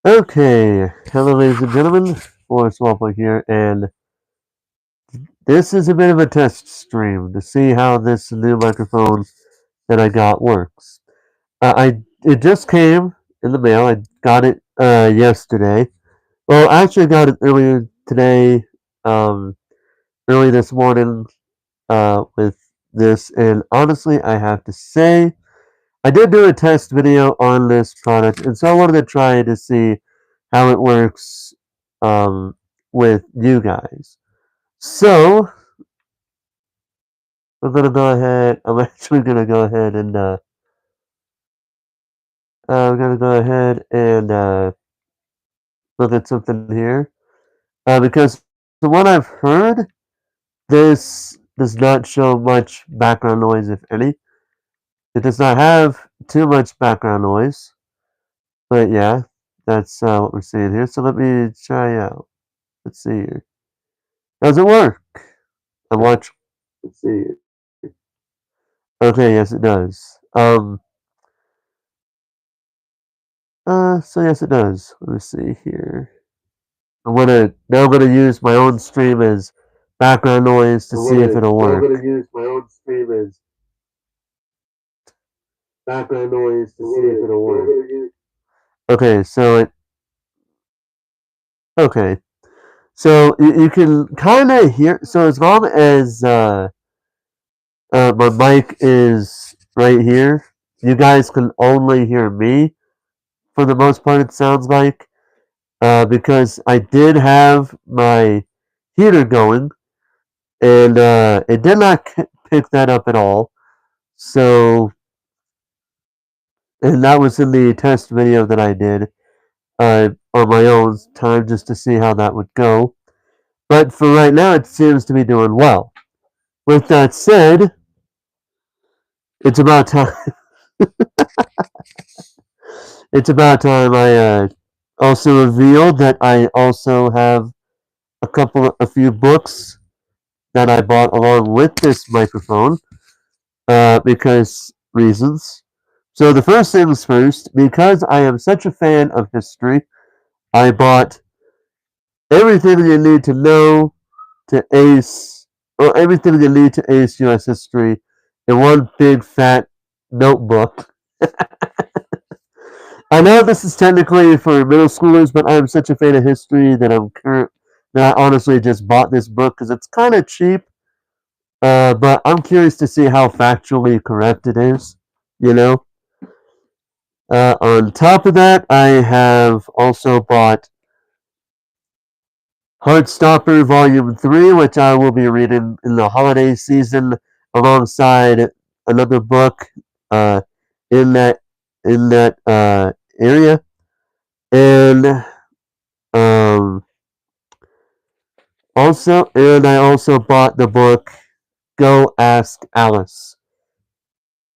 Okay, hello ladies and gentlemen, Forrest Walpole here, and this is a bit of a test stream to see how this new microphone that I got works. It just came in the mail. I got it yesterday. Well, actually, I got it earlier today, um, early this morning with this, and honestly, I have to say, I did do a test video on this product, and so I wanted to try to see how it works um, with you guys. So I'm gonna go ahead. I'm actually gonna go ahead and I'm gonna go ahead and look at something here because from what I've heard, this does not show much background noise, if any. It does not have too much background noise, but yeah, that's what we're seeing here. So let me try out. Let's see here. Does it work? I watch. Let's see. Okay, yes, it does. So yes, it does. Let me see here. I'm gonna use my own stream as background noise to see if it'll work. I'm gonna use my own stream as background noise to see if it'll work. Okay, okay, so you can kind of hear. So as long as my mic is right here, you guys can only hear me for the most part. It sounds like because I did have my heater going and it did not pick that up at all. So, and that was in the test video that I did on my own time just to see how that would go. But for right now, it seems to be doing well. With that said, it's about time. It's about time I also revealed that I also have a few books that I bought along with this microphone. Because reasons. So the first things first, because I am such a fan of history, I bought everything you need to know to ace, or everything you need to ace U.S. history in one big fat notebook. I know this is technically for middle schoolers, but I'm such a fan of history that that I honestly just bought this book because it's kind of cheap. But I'm curious to see how factually correct it is. You know. On top of that, I have also bought Heartstopper Volume 3, which I will be reading in the holiday season alongside another book uh, in that area. And um, I also bought the book Go Ask Alice.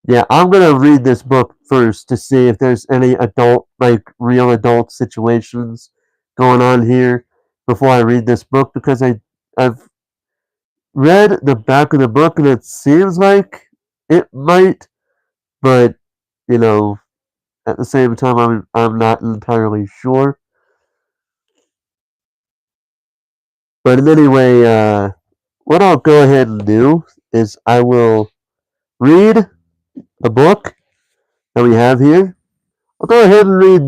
Yeah, I'm gonna read this book first to see if there's any like real adult situations going on here before I read this book because I've read the back of the book and it seems like it might, but you know, at the same time, I'm not entirely sure. But anyway, what I'll go ahead and do is I will read a book that we have here. I'll go ahead and read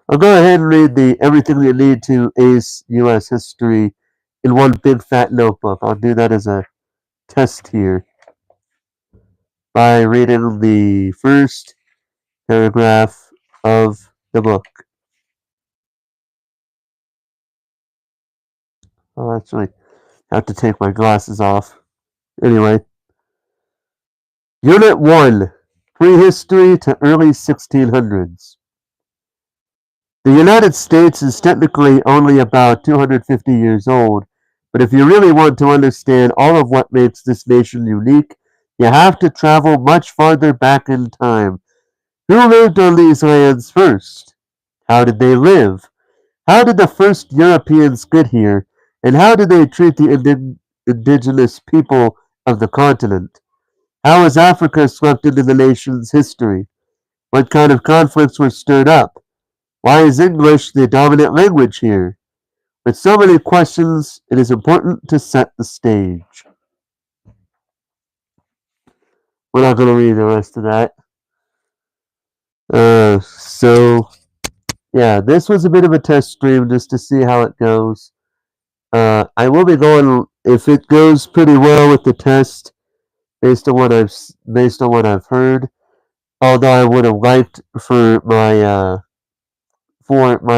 I'll go ahead and read the Everything You Need to Ace U.S. History in one big fat notebook. I'll do that as a test here by reading the first paragraph of the book. I'll actually have to take my glasses off. Anyway, Unit 1, Prehistory to Early 1600s. The United States is technically only about 250 years old, but if you really want to understand all of what makes this nation unique, you have to travel much farther back in time. Who lived on these lands first? How did they live? How did the first Europeans get here? And how did they treat the indigenous people of the continent? How was Africa swept into the nation's history? What kind of conflicts were stirred up? Why is English the dominant language here? With so many questions, it is important to set the stage. We're not going to read the rest of that. So, yeah, this was a bit of a test stream just to see how it goes. I will be going, if it goes pretty well with the test, based on what I've heard. Although I would have liked for my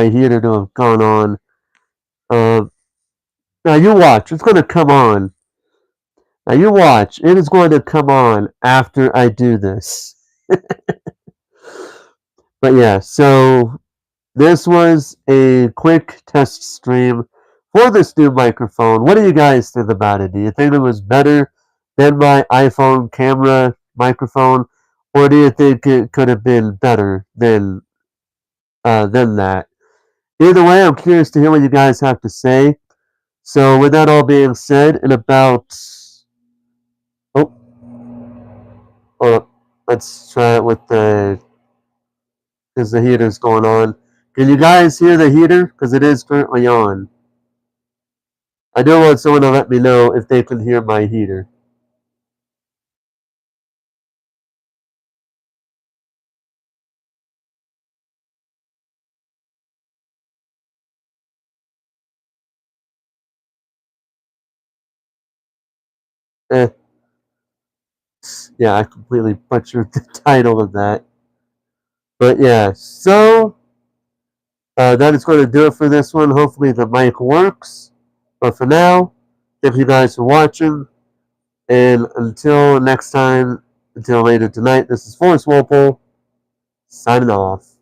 heater to have gone on. Uh, Now you watch, it's going to come on. Now you watch, it is going to come on after I do this. But yeah, so this was a quick test stream for this new microphone. What do you guys think about it? Do you think it was better than my iPhone camera microphone, or do you think it could have been better than that? Either way, I'm curious to hear what you guys have to say. So, with that all being said, in about oh, hold up, let's try it with the because the heater's going on. Can you guys hear the heater? Because it is currently on. I do want someone to let me know if they can hear my heater. Eh, yeah, I completely butchered the title of that. But yeah, so that is going to do it for this one. Hopefully the mic works. But for now, thank you guys for watching. And until next time, until later tonight, this is Forrest Walpole, signing off.